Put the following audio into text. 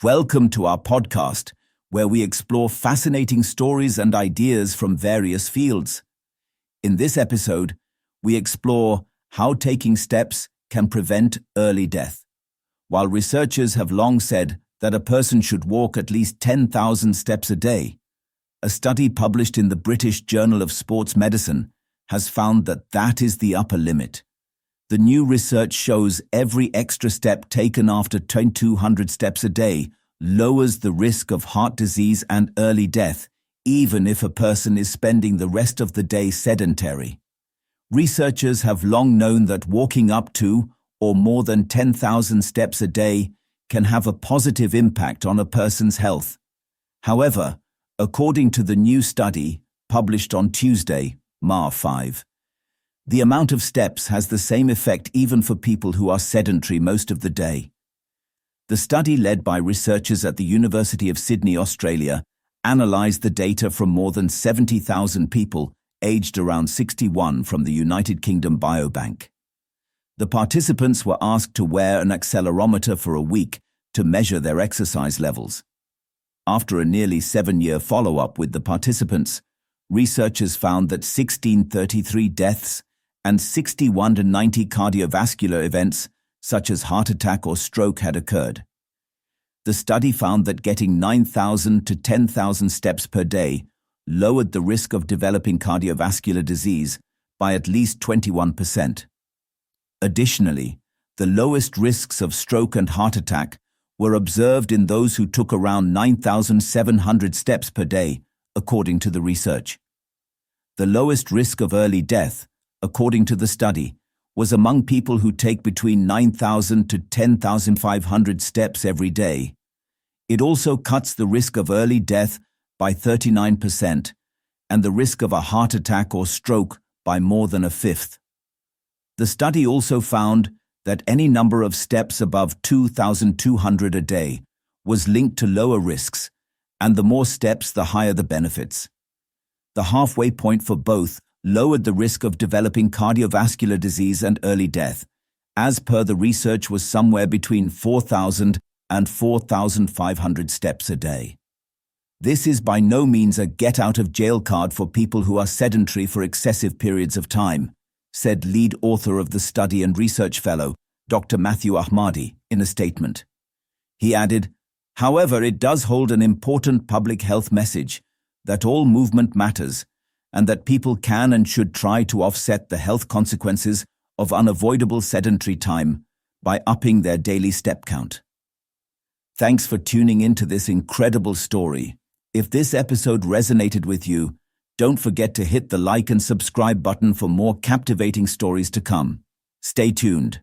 Welcome to our podcast, where we explore fascinating stories and ideas from various fields. In this episode, we explore how taking steps can prevent early death. While researchers have long said that a person should walk at least 10,000 steps a day, a study published in the British Journal of Sports Medicine has found that that is the upper limit. The new research shows every extra step taken after 200 steps a day lowers the risk of heart disease and early death, even if a person is spending the rest of the day sedentary. Researchers have long known that walking up to or more than 10,000 steps a day can have a positive impact on a person's health. However, according to the new study published on Tuesday, March 5, the amount of steps has the same effect even for people who are sedentary most of the day. The study, led by researchers at the University of Sydney, Australia, analysed the data from more than 70,000 people aged around 61 from the United Kingdom Biobank. The participants were asked to wear an accelerometer for a week to measure their exercise levels. After a nearly 7-year follow-up with the participants, researchers found that 1,633 deaths and 6,190 cardiovascular events, such as heart attack or stroke, had occurred. The study found that getting 9,000 to 10,000 steps per day lowered the risk of developing cardiovascular disease by at least 21%. Additionally, the lowest risks of stroke and heart attack were observed in those who took around 9,700 steps per day, according to the research. The lowest risk of early death, according to the study, was among people who take between 9,000 to 10,500 steps every day. It also cuts the risk of early death by 39% and the risk of a heart attack or stroke by more than a fifth. The study also found that any number of steps above 2,200 a day was linked to lower risks, and the more steps, the higher the benefits. The halfway point for both lowered the risk of developing cardiovascular disease and early death, as per the research, was somewhere between 4,000 and 4,500 steps a day. This is by no means a get-out-of-jail card for people who are sedentary for excessive periods of time, said lead author of the study and research fellow, Dr. Matthew Ahmadi, in a statement. He added, "However, it does hold an important public health message that all movement matters, and that people can and should try to offset the health consequences of unavoidable sedentary time by upping their daily step count." Thanks for tuning into this incredible story. If this episode resonated with you, don't forget to hit the like and subscribe button for more captivating stories to come. Stay tuned.